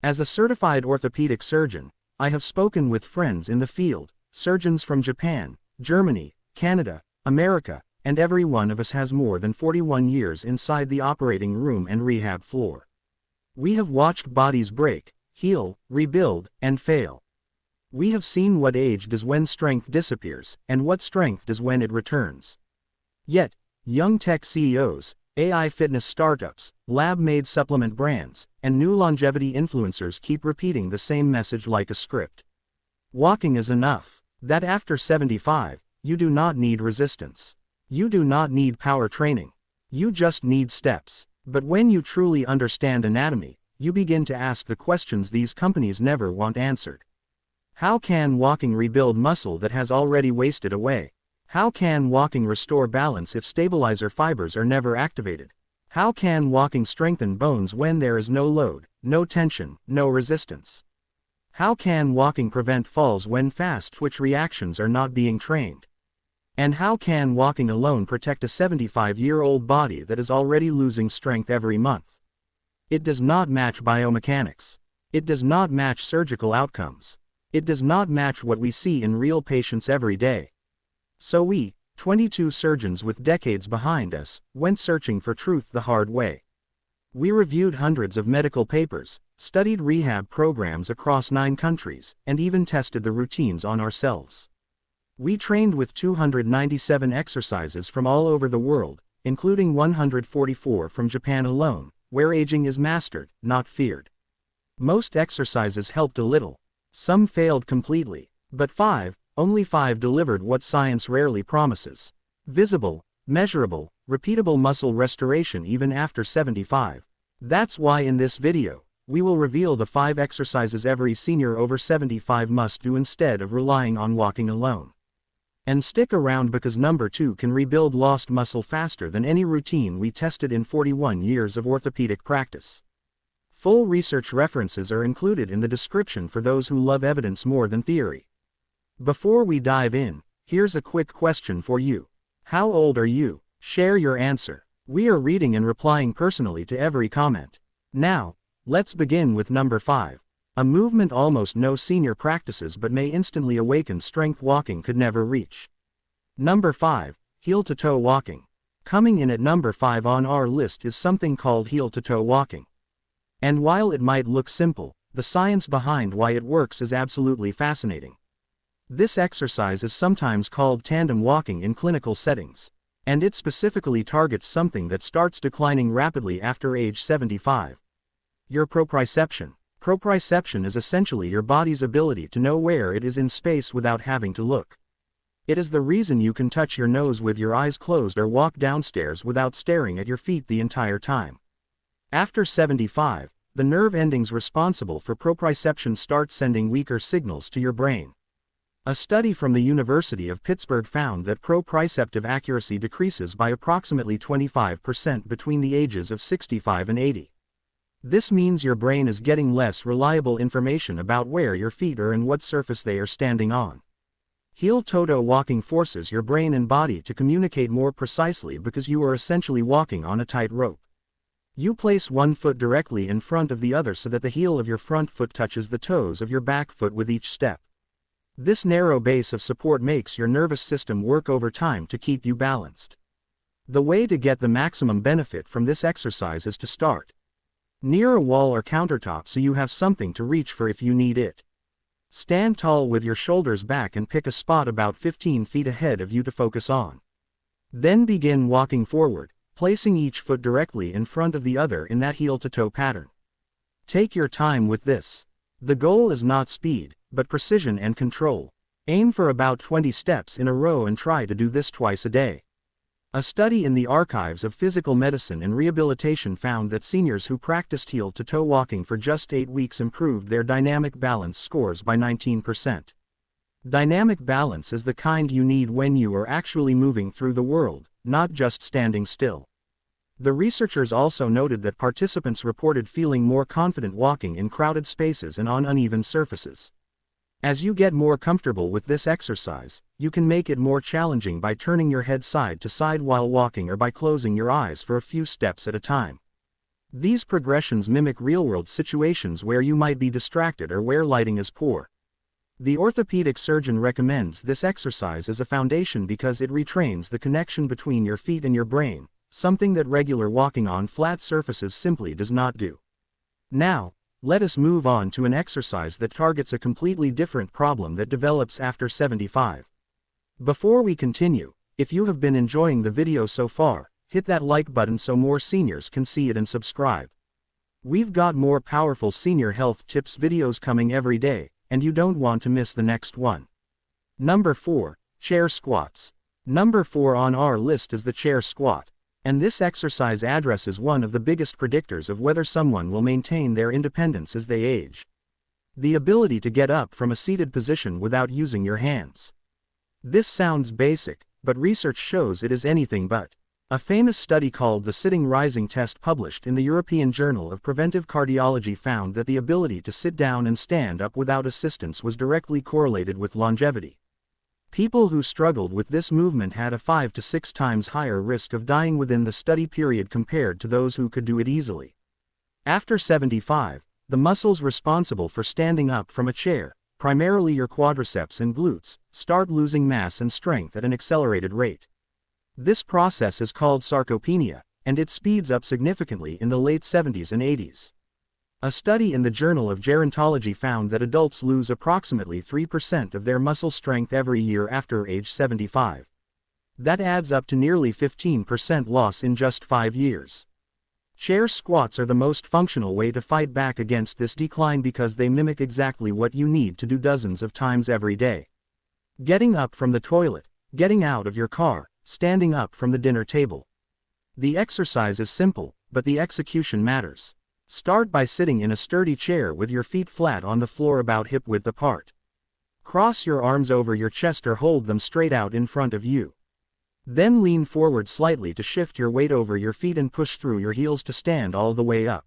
As a certified orthopedic surgeon, I have spoken with friends in the field, surgeons from Japan, Germany, Canada, America, and every one of us has more than 41 years inside the operating room and rehab floor. We have watched bodies break, heal, rebuild, and fail. We have seen what age does when strength disappears, and what strength does when it returns. Yet, young tech CEOs, AI fitness startups, lab-made supplement brands, and new longevity influencers keep repeating the same message like a script. Walking is enough. That after 75, you do not need resistance. You do not need power training. You just need steps. But when you truly understand anatomy, you begin to ask the questions these companies never want answered. How can walking rebuild muscle that has already wasted away? How can walking restore balance if stabilizer fibers are never activated? How can walking strengthen bones when there is no load, no tension, no resistance? How can walking prevent falls when fast twitch reactions are not being trained? And how can walking alone protect a 75-year-old body that is already losing strength every month? It does not match biomechanics. It does not match surgical outcomes. It does not match what we see in real patients every day. So we, 22 surgeons with decades behind us, went searching for truth the hard way. We reviewed hundreds of medical papers, studied rehab programs across 9 countries, and even tested the routines on ourselves. We trained with 297 exercises from all over the world, including 144 from Japan alone, where aging is mastered, not feared. Most exercises helped a little. Some failed completely, but only 5 delivered what science rarely promises: visible, measurable, repeatable muscle restoration even after 75. That's why in this video, we will reveal the 5 exercises every senior over 75 must do instead of relying on walking alone. And stick around because number 2 can rebuild lost muscle faster than any routine we tested in 41 years of orthopedic practice. Full research references are included in the description for those who love evidence more than theory. Before we dive in, here's a quick question for you. How old are you? Share your answer. We are reading and replying personally to every comment. Now, let's begin with number 5. A movement almost no senior practices but may instantly awaken strength walking could never reach. Number 5. Heel-to-toe walking. Coming in at number 5 on our list is something called heel-to-toe walking. And while it might look simple, the science behind why it works is absolutely fascinating. This exercise is sometimes called tandem walking in clinical settings, and it specifically targets something that starts declining rapidly after age 75. Your proprioception. Proprioception is essentially your body's ability to know where it is in space without having to look. It is the reason you can touch your nose with your eyes closed or walk downstairs without staring at your feet the entire time. After 75, the nerve endings responsible for proprioception start sending weaker signals to your brain. A study from the University of Pittsburgh found that proprioceptive accuracy decreases by approximately 25% between the ages of 65 and 80. This means your brain is getting less reliable information about where your feet are and what surface they are standing on. Heel-to-toe walking forces your brain and body to communicate more precisely because you are essentially walking on a tight rope. You place one foot directly in front of the other so that the heel of your front foot touches the toes of your back foot with each step. This narrow base of support makes your nervous system work over time to keep you balanced. The way to get the maximum benefit from this exercise is to start near a wall or countertop so you have something to reach for if you need it. Stand tall with your shoulders back and pick a spot about 15 feet ahead of you to focus on. Then begin walking forward, placing each foot directly in front of the other in that heel-to-toe pattern. Take your time with this. The goal is not speed, but precision and control. Aim for about 20 steps in a row and try to do this twice a day. A study in the Archives of Physical Medicine and Rehabilitation found that seniors who practiced heel-to-toe walking for just 8 weeks improved their dynamic balance scores by 19%. Dynamic balance is the kind you need when you are actually moving through the world, not just standing still. The researchers also noted that participants reported feeling more confident walking in crowded spaces and on uneven surfaces. As you get more comfortable with this exercise, you can make it more challenging by turning your head side to side while walking or by closing your eyes for a few steps at a time. These progressions mimic real-world situations where you might be distracted or where lighting is poor. The orthopedic surgeon recommends this exercise as a foundation because it retrains the connection between your feet and your brain, something that regular walking on flat surfaces simply does not do. Now, let us move on to an exercise that targets a completely different problem that develops after 75. Before we continue, if you have been enjoying the video so far, hit that like button so more seniors can see it and subscribe. We've got more powerful senior health tips videos coming every day, and you don't want to miss the next one. Number 4, chair squats. Number 4 on our list is the chair squat. And this exercise addresses one of the biggest predictors of whether someone will maintain their independence as they age. The ability to get up from a seated position without using your hands. This sounds basic, but research shows it is anything but. A famous study called the Sitting Rising Test published in the European Journal of Preventive Cardiology found that the ability to sit down and stand up without assistance was directly correlated with longevity. People who struggled with this movement had a 5 to 6 times higher risk of dying within the study period compared to those who could do it easily. After 75, the muscles responsible for standing up from a chair, primarily your quadriceps and glutes, start losing mass and strength at an accelerated rate. This process is called sarcopenia, and it speeds up significantly in the late 70s and 80s. A study in the Journal of Gerontology found that adults lose approximately 3% of their muscle strength every year after age 75. That adds up to nearly 15% loss in just 5 years. Chair squats are the most functional way to fight back against this decline because they mimic exactly what you need to do dozens of times every day. Getting up from the toilet, getting out of your car, standing up from the dinner table. The exercise is simple, but the execution matters. Start by sitting in a sturdy chair with your feet flat on the floor about hip-width apart. Cross your arms over your chest or hold them straight out in front of you. Then lean forward slightly to shift your weight over your feet and push through your heels to stand all the way up.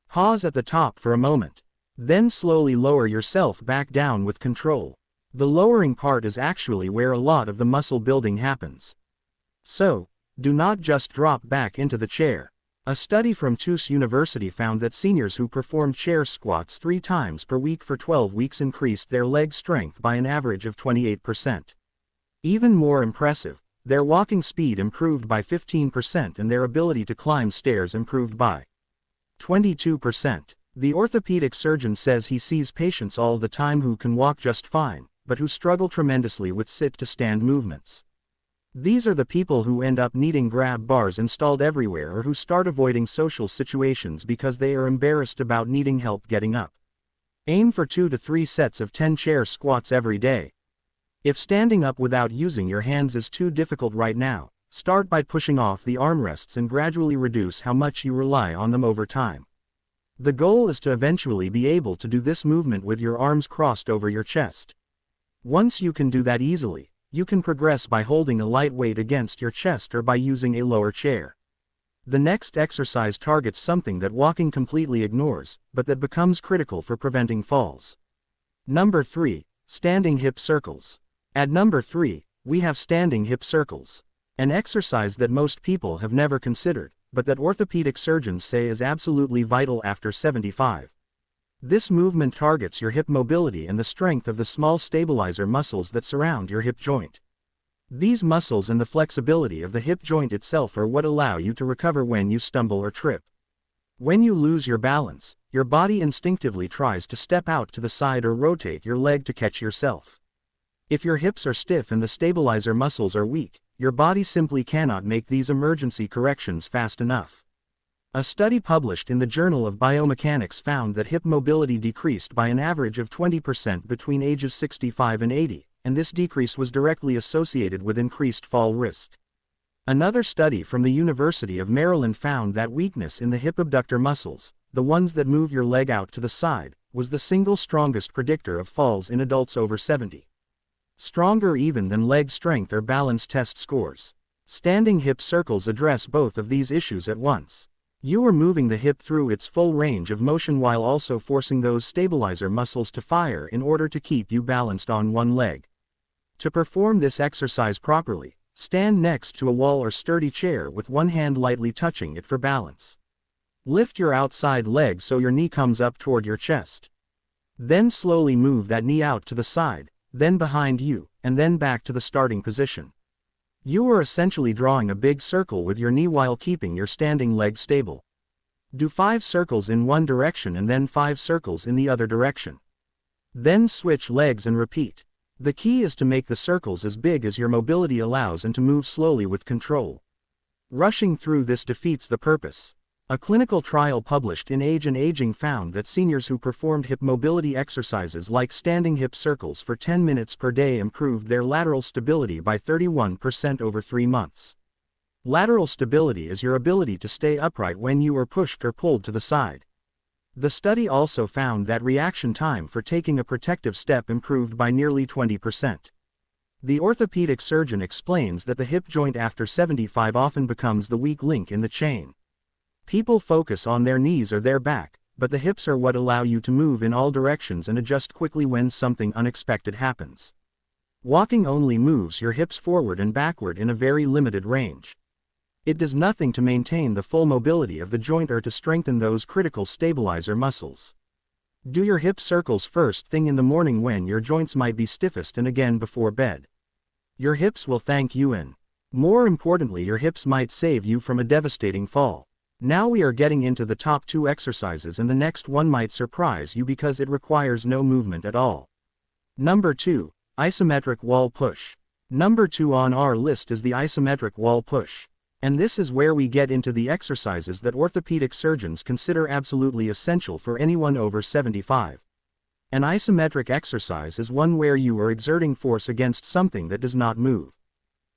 Pause at the top for a moment. Then slowly lower yourself back down with control. The lowering part is actually where a lot of the muscle building happens. So, do not just drop back into the chair. A study from Tufts University found that seniors who performed chair squats 3 times per week for 12 weeks increased their leg strength by an average of 28%. Even more impressive, their walking speed improved by 15% and their ability to climb stairs improved by 22%. The orthopedic surgeon says he sees patients all the time who can walk just fine, but who struggle tremendously with sit-to-stand movements. These are the people who end up needing grab bars installed everywhere or who start avoiding social situations because they are embarrassed about needing help getting up. Aim for 2 to 3 sets of 10 chair squats every day. If standing up without using your hands is too difficult right now, start by pushing off the armrests and gradually reduce how much you rely on them over time. The goal is to eventually be able to do this movement with your arms crossed over your chest. Once you can do that easily, you can progress by holding a light weight against your chest or by using a lower chair. The next exercise targets something that walking completely ignores, but that becomes critical for preventing falls. Number 3, standing hip circles. At number 3, we have standing hip circles. An exercise that most people have never considered, but that orthopedic surgeons say is absolutely vital after 75. This movement targets your hip mobility and the strength of the small stabilizer muscles that surround your hip joint. These muscles and the flexibility of the hip joint itself are what allow you to recover when you stumble or trip. When you lose your balance, your body instinctively tries to step out to the side or rotate your leg to catch yourself. If your hips are stiff and the stabilizer muscles are weak, your body simply cannot make these emergency corrections fast enough. A study published in the Journal of Biomechanics found that hip mobility decreased by an average of 20% between ages 65 and 80, and this decrease was directly associated with increased fall risk. Another study from the University of Maryland found that weakness in the hip abductor muscles, the ones that move your leg out to the side, was the single strongest predictor of falls in adults over 70. Stronger even than leg strength or balance test scores. Standing hip circles address both of these issues at once. You are moving the hip through its full range of motion while also forcing those stabilizer muscles to fire in order to keep you balanced on one leg. To perform this exercise properly, stand next to a wall or sturdy chair with one hand lightly touching it for balance. Lift your outside leg so your knee comes up toward your chest. Then slowly move that knee out to the side, then behind you, and then back to the starting position. You are essentially drawing a big circle with your knee while keeping your standing leg stable. Do 5 circles in one direction and then 5 circles in the other direction. Then switch legs and repeat. The key is to make the circles as big as your mobility allows and to move slowly with control. Rushing through this defeats the purpose. A clinical trial published in Age and Aging found that seniors who performed hip mobility exercises like standing hip circles for 10 minutes per day improved their lateral stability by 31% over 3 months. Lateral stability is your ability to stay upright when you are pushed or pulled to the side. The study also found that reaction time for taking a protective step improved by nearly 20%. The orthopedic surgeon explains that the hip joint after 75 often becomes the weak link in the chain. People focus on their knees or their back, but the hips are what allow you to move in all directions and adjust quickly when something unexpected happens. Walking only moves your hips forward and backward in a very limited range. It does nothing to maintain the full mobility of the joint or to strengthen those critical stabilizer muscles. Do your hip circles first thing in the morning when your joints might be stiffest and again before bed. Your hips will thank you, and more importantly, your hips might save you from a devastating fall. Now we are getting into the top 2 exercises, and the next one might surprise you because it requires no movement at all. Number 2. Isometric wall push. Number 2 on our list is the isometric wall push. And this is where we get into the exercises that orthopedic surgeons consider absolutely essential for anyone over 75. An isometric exercise is one where you are exerting force against something that does not move.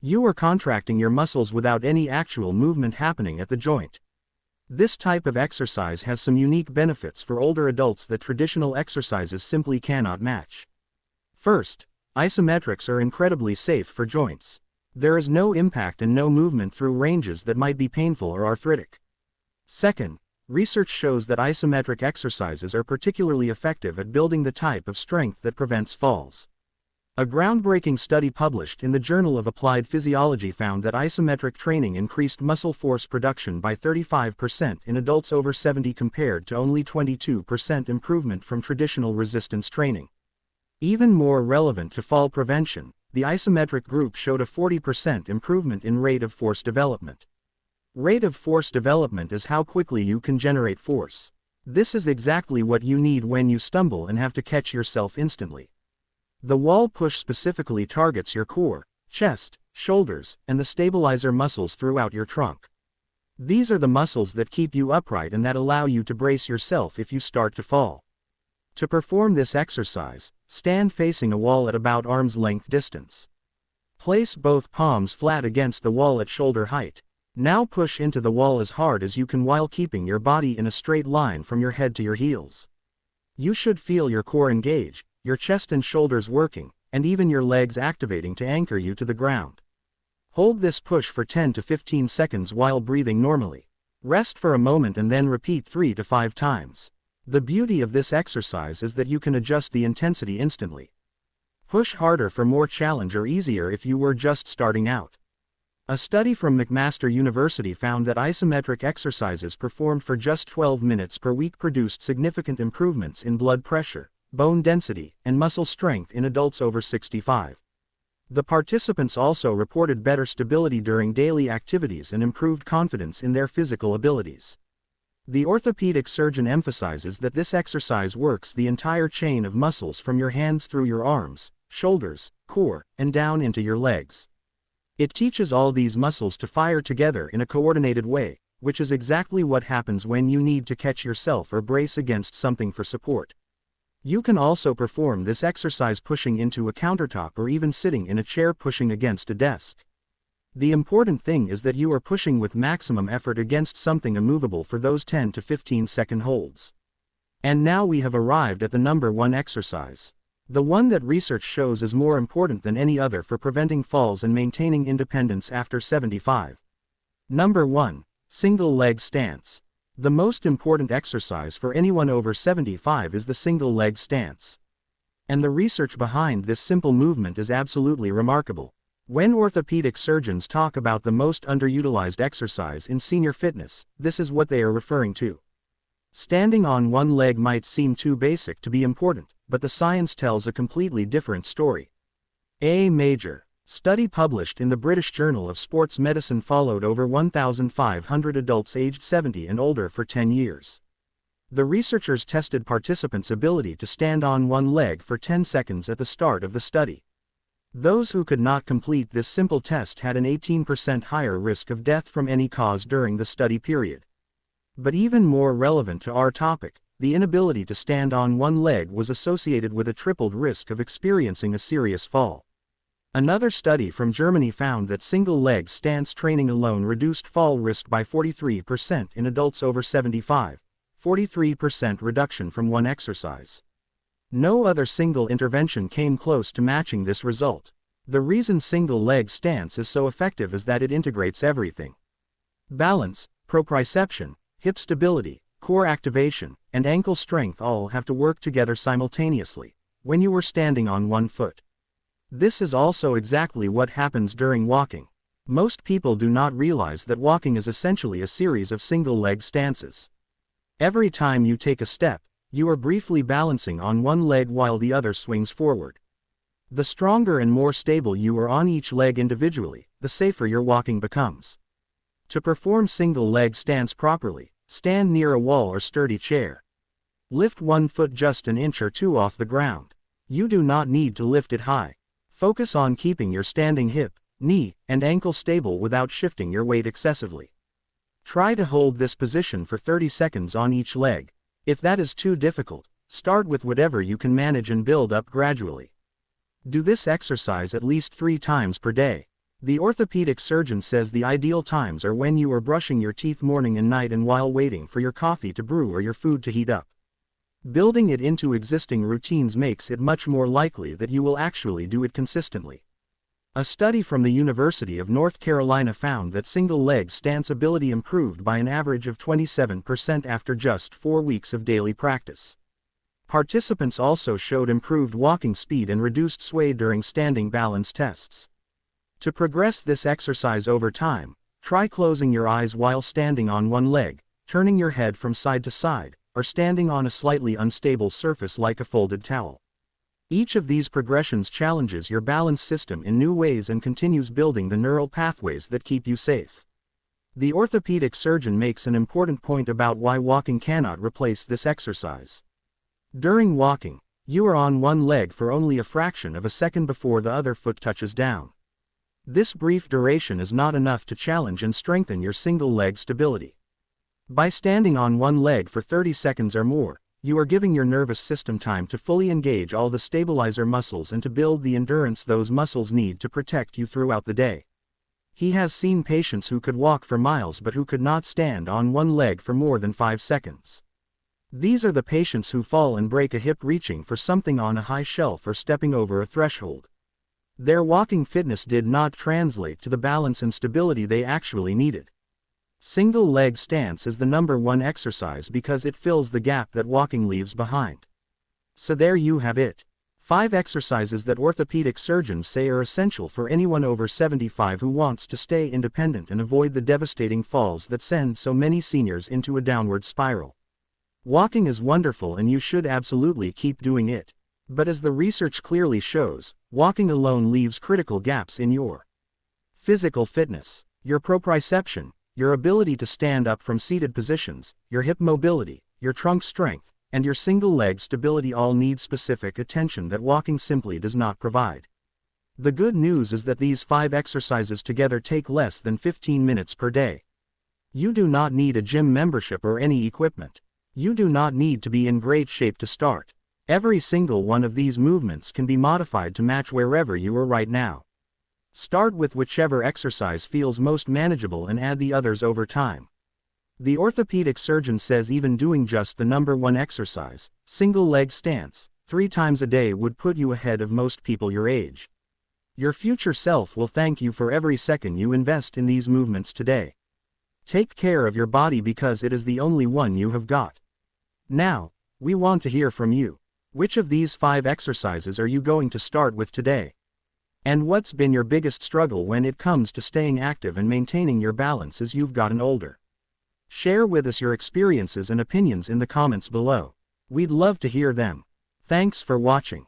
You are contracting your muscles without any actual movement happening at the joint. This type of exercise has some unique benefits for older adults that traditional exercises simply cannot match. First, isometrics are incredibly safe for joints. There is no impact and no movement through ranges that might be painful or arthritic. Second, research shows that isometric exercises are particularly effective at building the type of strength that prevents falls. A groundbreaking study published in the Journal of Applied Physiology found that isometric training increased muscle force production by 35% in adults over 70 compared to only 22% improvement from traditional resistance training. Even more relevant to fall prevention, the isometric group showed a 40% improvement in rate of force development. Rate of force development is how quickly you can generate force. This is exactly what you need when you stumble and have to catch yourself instantly. The wall push specifically targets your core, chest, shoulders, and the stabilizer muscles throughout your trunk. These are the muscles that keep you upright and that allow you to brace yourself if you start to fall. To perform this exercise, stand facing a wall at about arm's length distance. Place both palms flat against the wall at shoulder height. Now push into the wall as hard as you can while keeping your body in a straight line from your head to your heels. You should feel your core engage, your chest and shoulders working, and even your legs activating to anchor you to the ground. Hold this push for 10 to 15 seconds while breathing normally. Rest for a moment and then repeat 3 to 5 times. The beauty of this exercise is that you can adjust the intensity instantly. Push harder for more challenge or easier if you were just starting out. A study from McMaster University found that isometric exercises performed for just 12 minutes per week produced significant improvements in blood pressure, bone density, and muscle strength in adults over 65. The participants also reported better stability during daily activities and improved confidence in their physical abilities. The orthopedic surgeon emphasizes that this exercise works the entire chain of muscles from your hands through your arms, shoulders, core, and down into your legs. It teaches all these muscles to fire together in a coordinated way, which is exactly what happens when you need to catch yourself or brace against something for support. You can also perform this exercise pushing into a countertop or even sitting in a chair pushing against a desk. The important thing is that you are pushing with maximum effort against something immovable for those 10 to 15 second holds. And now we have arrived at the number 1 exercise. The one that research shows is more important than any other for preventing falls and maintaining independence after 75. Number 1. Single leg stance. The most important exercise for anyone over 75 is the single leg stance. And the research behind this simple movement is absolutely remarkable. When orthopedic surgeons talk about the most underutilized exercise in senior fitness, this is what they are referring to. Standing on one leg might seem too basic to be important, but the science tells a completely different story. A major study published in the British Journal of Sports Medicine followed over 1,500 adults aged 70 and older for 10 years. The researchers tested participants' ability to stand on one leg for 10 seconds at the start of the study. Those who could not complete this simple test had an 18% higher risk of death from any cause during the study period. But even more relevant to our topic, the inability to stand on one leg was associated with a tripled risk of experiencing a serious fall. Another study from Germany found that single-leg stance training alone reduced fall risk by 43% in adults over 75, 43% reduction from one exercise. No other single intervention came close to matching this result. The reason single-leg stance is so effective is that it integrates everything. Balance, proprioception, hip stability, core activation, and ankle strength all have to work together simultaneously when you are standing on one foot. This is also exactly what happens during walking. Most people do not realize that walking is essentially a series of single-leg stances. Every time you take a step, you are briefly balancing on one leg while the other swings forward. The stronger and more stable you are on each leg individually, the safer your walking becomes. To perform single-leg stance properly, stand near a wall or sturdy chair. Lift one foot just an inch or two off the ground. You do not need to lift it high. Focus on keeping your standing hip, knee, and ankle stable without shifting your weight excessively. Try to hold this position for 30 seconds on each leg. If that is too difficult, start with whatever you can manage and build up gradually. Do this exercise at least 3 times per day. The orthopedic surgeon says the ideal times are when you are brushing your teeth morning and night and while waiting for your coffee to brew or your food to heat up. Building it into existing routines makes it much more likely that you will actually do it consistently. A study from the University of North Carolina found that single-leg stance ability improved by an average of 27% after just 4 weeks of daily practice. Participants also showed improved walking speed and reduced sway during standing balance tests. To progress this exercise over time, try closing your eyes while standing on one leg, turning your head from side to side, or standing on a slightly unstable surface like a folded towel. Each of these progressions challenges your balance system in new ways and continues building the neural pathways that keep you safe. The orthopedic surgeon makes an important point about why walking cannot replace this exercise. During walking, you are on one leg for only a fraction of a second before the other foot touches down. This brief duration is not enough to challenge and strengthen your single-leg stability. By standing on one leg for 30 seconds or more, you are giving your nervous system time to fully engage all the stabilizer muscles and to build the endurance those muscles need to protect you throughout the day. He has seen patients who could walk for miles but who could not stand on one leg for more than 5 seconds. These are the patients who fall and break a hip reaching for something on a high shelf or stepping over a threshold. Their walking fitness did not translate to the balance and stability they actually needed. Single-leg stance is the #1 exercise because it fills the gap that walking leaves behind. So there you have it. 5 exercises that orthopedic surgeons say are essential for anyone over 75 who wants to stay independent and avoid the devastating falls that send so many seniors into a downward spiral. Walking is wonderful and you should absolutely keep doing it. But as the research clearly shows, walking alone leaves critical gaps in your physical fitness, your proprioception, your ability to stand up from seated positions, your hip mobility, your trunk strength, and your single-leg stability all need specific attention that walking simply does not provide. The good news is that these 5 exercises together take less than 15 minutes per day. You do not need a gym membership or any equipment. You do not need to be in great shape to start. Every single one of these movements can be modified to match wherever you are right now. Start with whichever exercise feels most manageable and add the others over time. The orthopedic surgeon says even doing just the #1 exercise, single-leg stance, 3 times a day would put you ahead of most people your age. Your future self will thank you for every second you invest in these movements today. Take care of your body because it is the only one you have got. Now, we want to hear from you. Which of these 5 exercises are you going to start with today? And what's been your biggest struggle when it comes to staying active and maintaining your balance as you've gotten older? Share with us your experiences and opinions in the comments below. We'd love to hear them. Thanks for watching.